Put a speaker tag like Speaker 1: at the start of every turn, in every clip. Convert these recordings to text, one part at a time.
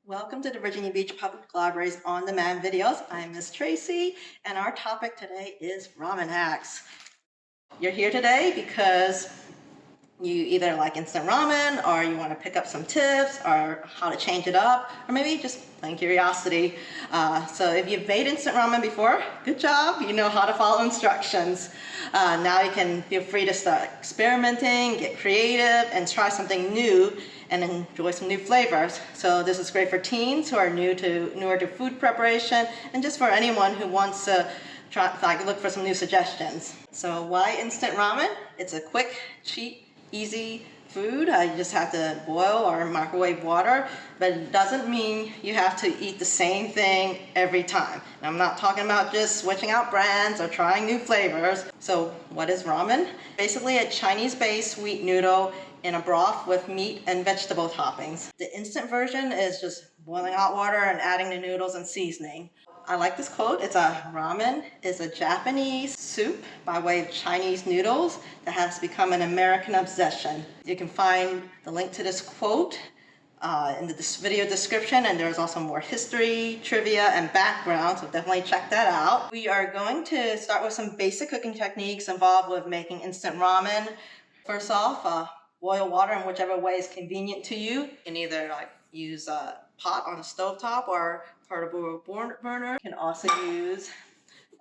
Speaker 1: Welcome to the Virginia Beach Public Library's on-demand videos. I'm Miss Tracy, and our topic today is ramen hacks. You're here today because you either like instant ramen, or you want to pick up some tips, or how to change it up, or maybe just plain curiosity. So if you've made instant ramen before, good job. You know how to follow instructions. Now you can feel free to start experimenting, get creative, and try something new and enjoy some new flavors. So this is great for teens who are newer to food preparation, and just for anyone who wants to look for some new suggestions. So why instant ramen? It's a quick, cheap, easy food. You just have to boil or microwave water, but it doesn't mean you have to eat the same thing every time. And I'm not talking about just switching out brands or trying new flavors. So what is ramen? Basically a Chinese-based sweet noodle in a broth with meat and vegetable toppings. The instant version is just boiling hot water and adding the noodles and seasoning. I like this quote. It's ramen is a Japanese soup by way of Chinese noodles that has become an American obsession. You can find the link to this quote in the video description, and there's also more history, trivia, and background, so definitely check that out. We are going to start with some basic cooking techniques involved with making instant ramen. First off, boil water in whichever way is convenient to you. You can either use a pot on a stovetop or portable burner. You can also use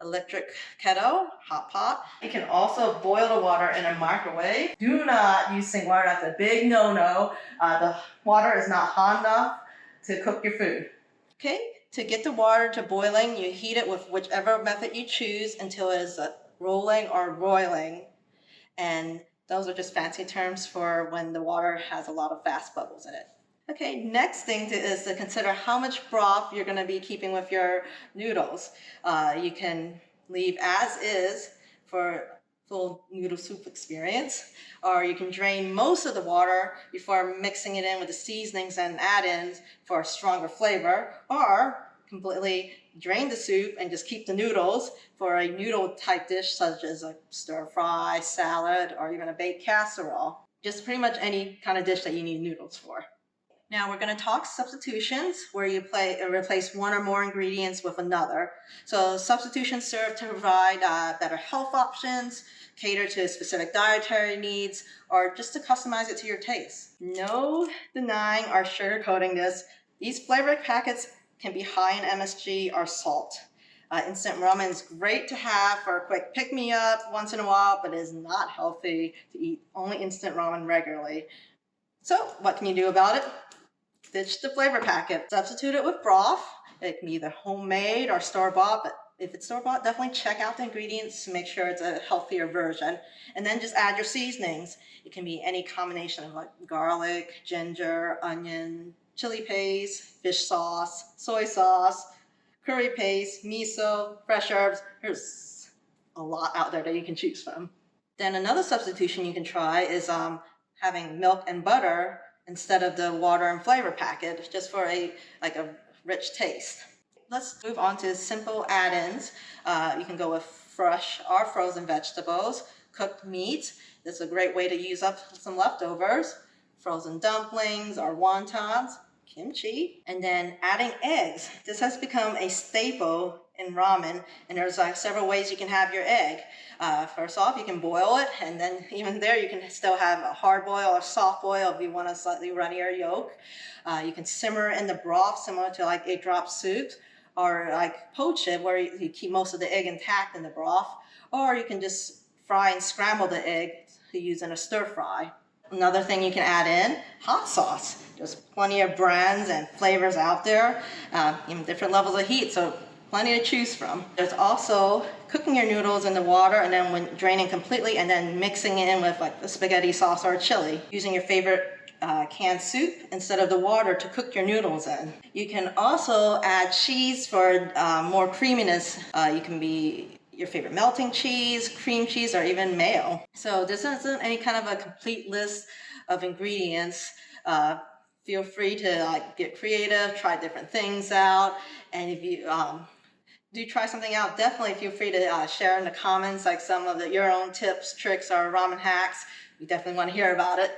Speaker 1: electric kettle, hot pot. You can also boil the water in a microwave. Do not use sink water. That's a big no-no. The water is not hot enough to cook your food. Okay, to get the water to boiling, you heat it with whichever method you choose until it is rolling or boiling. And those are just fancy terms for when the water has a lot of fast bubbles in it. Okay, next thing is to consider how much broth you're going to be keeping with your noodles. You can leave as is for full noodle soup experience, or you can drain most of the water before mixing it in with the seasonings and add-ins for a stronger flavor, or completely drain the soup and just keep the noodles for a noodle type dish such as a stir fry, salad, or even a baked casserole. Just pretty much any kind of dish that you need noodles for. Now we're going to talk substitutions, where you replace one or more ingredients with another. So substitutions serve to provide better health options, cater to specific dietary needs, or just to customize it to your taste. No denying or sugarcoating this. These flavor packets can be high in MSG or salt. Instant ramen is great to have for a quick pick-me-up once in a while, but it is not healthy to eat only instant ramen regularly. So what can you do about it? Ditch the flavor packet. Substitute it with broth. It can be either homemade or store-bought, but if it's store-bought, definitely check out the ingredients to make sure it's a healthier version. And then just add your seasonings. It can be any combination of garlic, ginger, onion, chili paste, fish sauce, soy sauce, curry paste, miso, fresh herbs. There's a lot out there that you can choose from. Then another substitution you can try is having milk and butter instead of the water and flavor packet, just for a rich taste. Let's move on to simple add-ins. You can go with fresh or frozen vegetables, cooked meat. This is a great way to use up some leftovers, frozen dumplings or wontons, kimchi, and then adding eggs. This has become a staple in ramen, and there's several ways you can have your egg. First off, you can boil it, and then even there you can still have a hard boil or soft boil if you want a slightly runnier yolk. You can simmer in the broth similar to 8-drop soup, or poach it where you keep most of the egg intact in the broth, or you can just fry and scramble the egg to use in a stir fry. Another thing you can add in, hot sauce. There's plenty of brands and flavors out there, in different levels of heat, so plenty to choose from. There's also cooking your noodles in the water and then when draining completely and then mixing it in with a spaghetti sauce or a chili, using your favorite canned soup instead of the water to cook your noodles in. You can also add cheese for more creaminess. You can be your favorite melting cheese, cream cheese, or even mayo. So this isn't any kind of a complete list of ingredients. Feel free to get creative, try different things out, and if you do try something out, definitely feel free to share in the comments some of your own tips, tricks, or ramen hacks. We definitely want to hear about it.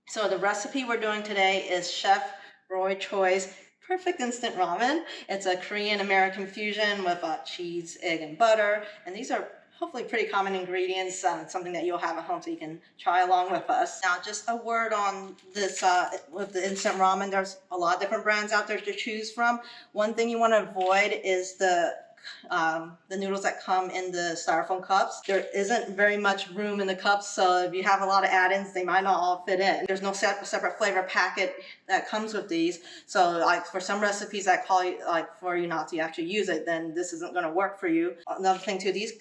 Speaker 1: So the recipe we're doing today is Chef Roy Choi's Perfect instant ramen. It's a Korean American fusion with cheese, egg, and butter. And these are hopefully pretty common ingredients, something that you'll have at home so you can try along with us. Now, just a word on this with the instant ramen. There's a lot of different brands out there to choose from. One thing you want to avoid is the noodles that come in the styrofoam cups. There isn't very much room in the cups, so if you have a lot of add-ins, they might not all fit in. There's no separate flavor packet that comes with these, so like for some recipes that call you like for you not to actually use it, then this isn't going to work for you. Another thing too, these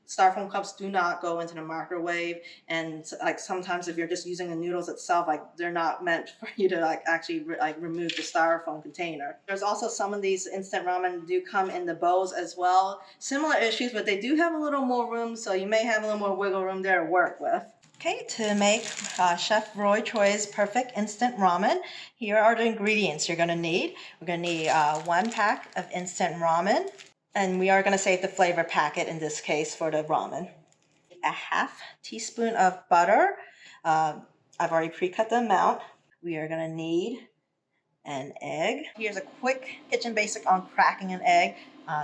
Speaker 1: styrofoam cups do not go into the microwave, and like sometimes if you're just using the noodles itself, like they're not meant for you to like actually remove the styrofoam container. There's also some of these instant ramen do come in the bowls as well. Similar issues, but they do have a little more room, so you may have a little more wiggle room there to work with. Okay, to make Chef Roy Choi's perfect instant ramen, here are the ingredients you're going to need. We're going to need 1 pack of instant ramen. And we are going to save the flavor packet in this case for the ramen. A 1/2 teaspoon of butter. I've already pre-cut the amount. We are going to need an egg. Here's a quick kitchen basic on cracking an egg.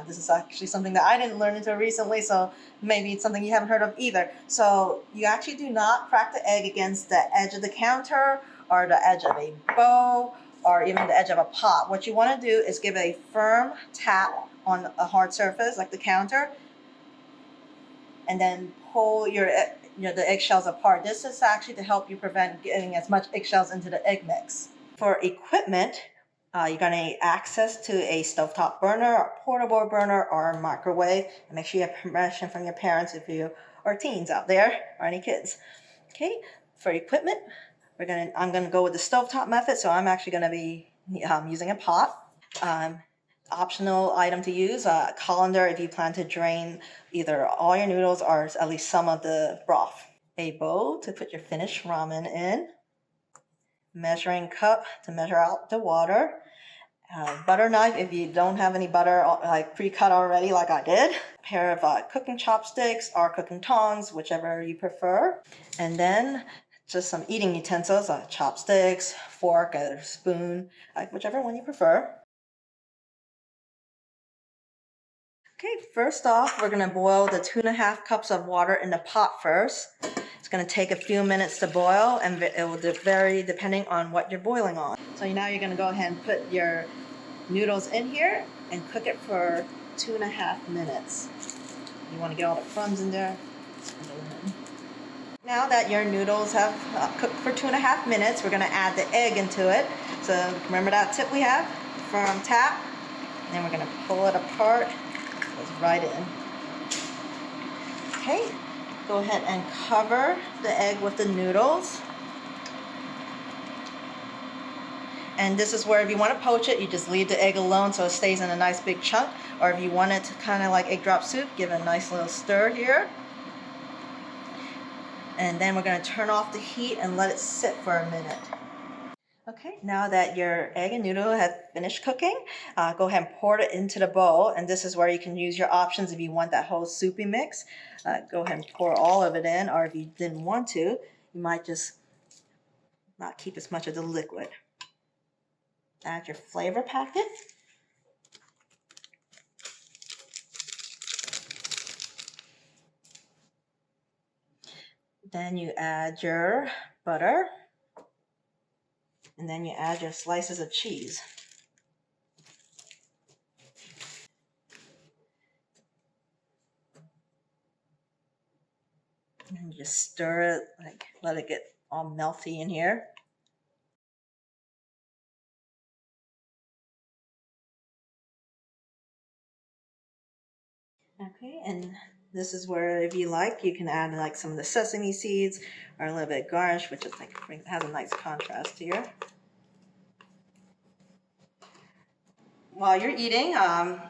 Speaker 1: This is actually something that I didn't learn until recently, so maybe it's something you haven't heard of either. So you actually do not crack the egg against the edge of the counter or the edge of a bowl or even the edge of a pot. What you want to do is give a firm tap on a hard surface like the counter, and then pull the eggshells apart. This is actually to help you prevent getting as much eggshells into the egg mix. For equipment, you're going to need access to a stovetop burner, a portable burner, or a microwave. And make sure you have permission from your parents if you are teens out there or any kids. Okay, for equipment, I'm going to go with the stovetop method, so I'm actually going to be using a pot. Optional item to use, a colander if you plan to drain either all your noodles or at least some of the broth. A bowl to put your finished ramen in. Measuring cup to measure out the water. Butter knife if you don't have any butter like pre-cut already like I did. A pair of cooking chopsticks or cooking tongs, whichever you prefer. And then just some eating utensils, chopsticks, fork, or spoon, whichever one you prefer. Okay, first off, we're going to boil the 2.5 cups of water in the pot first. It's going to take a few minutes to boil, and it will vary depending on what you're boiling on. So now you're going to go ahead and put your noodles in here and cook it for 2.5 minutes. You want to get all the crumbs in there. Now that your noodles have cooked for 2.5 minutes, we're going to add the egg into it. So remember that tip we have? Firm tap. And then we're going to pull it apart. Goes right in. Okay, go ahead and cover the egg with the noodles. And this is where if you want to poach it, you just leave the egg alone so it stays in a nice big chunk. Or if you want it to kind of like egg drop soup, give it a nice little stir here. And then we're going to turn off the heat and let it sit for a minute. Okay, now that your egg and noodle have finished cooking, go ahead and pour it into the bowl. And this is where you can use your options if you want that whole soupy mix. Go ahead and pour all of it in, or if you didn't want to, you might just not keep as much of the liquid. Add your flavor packet. Then you add your butter. And then you add your slices of cheese. And just stir it, let it get all melty in here. Okay, and this is where, if you like, you can add like some of the sesame seeds or a little bit of garnish, which is has a nice contrast here. While you're eating,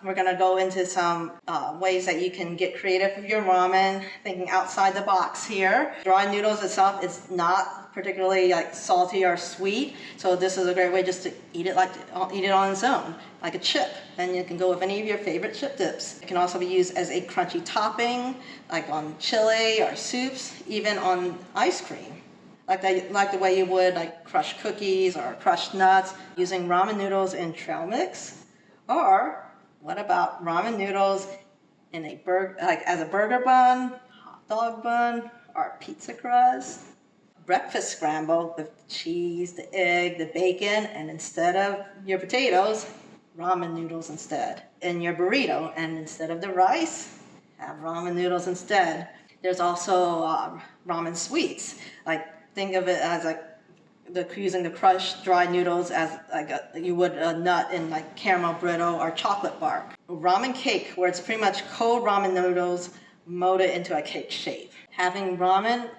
Speaker 1: we're going to go into some ways that you can get creative with your ramen, thinking outside the box here. Dry noodles itself is not particularly like salty or sweet, so this is a great way just to eat it on its own, like a chip. And you can go with any of your favorite chip dips. It can also be used as a crunchy topping, like on chili or soups, even on ice cream. like the way you would like crushed cookies or crushed nuts, using ramen noodles in trail mix? Or what about ramen noodles in a burger, like as a burger bun, hot dog bun, or pizza crust? Breakfast scramble with the cheese, the egg, the bacon, and instead of your potatoes, ramen noodles instead. In your burrito, and instead of the rice, have ramen noodles instead. There's also ramen sweets. Like think of it as like using the crushed dry noodles as like you would a nut in like caramel brittle or chocolate bark. Ramen cake, where it's pretty much cold ramen noodles molded into a cake shape. Having ramen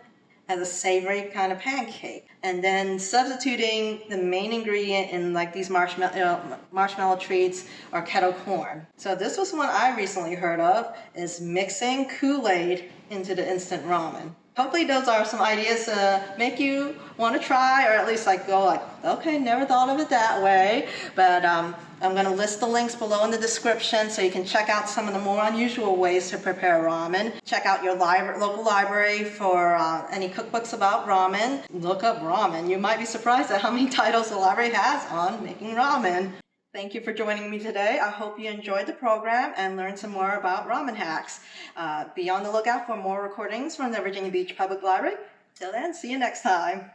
Speaker 1: as a savory kind of pancake, and then substituting the main ingredient in like these marshmallow treats or kettle corn. So this was one I recently heard of, is mixing Kool-Aid into the instant ramen. Hopefully those are some ideas to make you want to try, or at least like go like, okay, never thought of it that way. But I'm going to list the links below in the description so you can check out some of the more unusual ways to prepare ramen. Check out your local library for any cookbooks about ramen. Look up ramen. You might be surprised at how many titles the library has on making ramen. Thank you for joining me today. I hope you enjoyed the program and learned some more about Ramen Hacks. Be on the lookout for more recordings from the Virginia Beach Public Library. Till then, see you next time.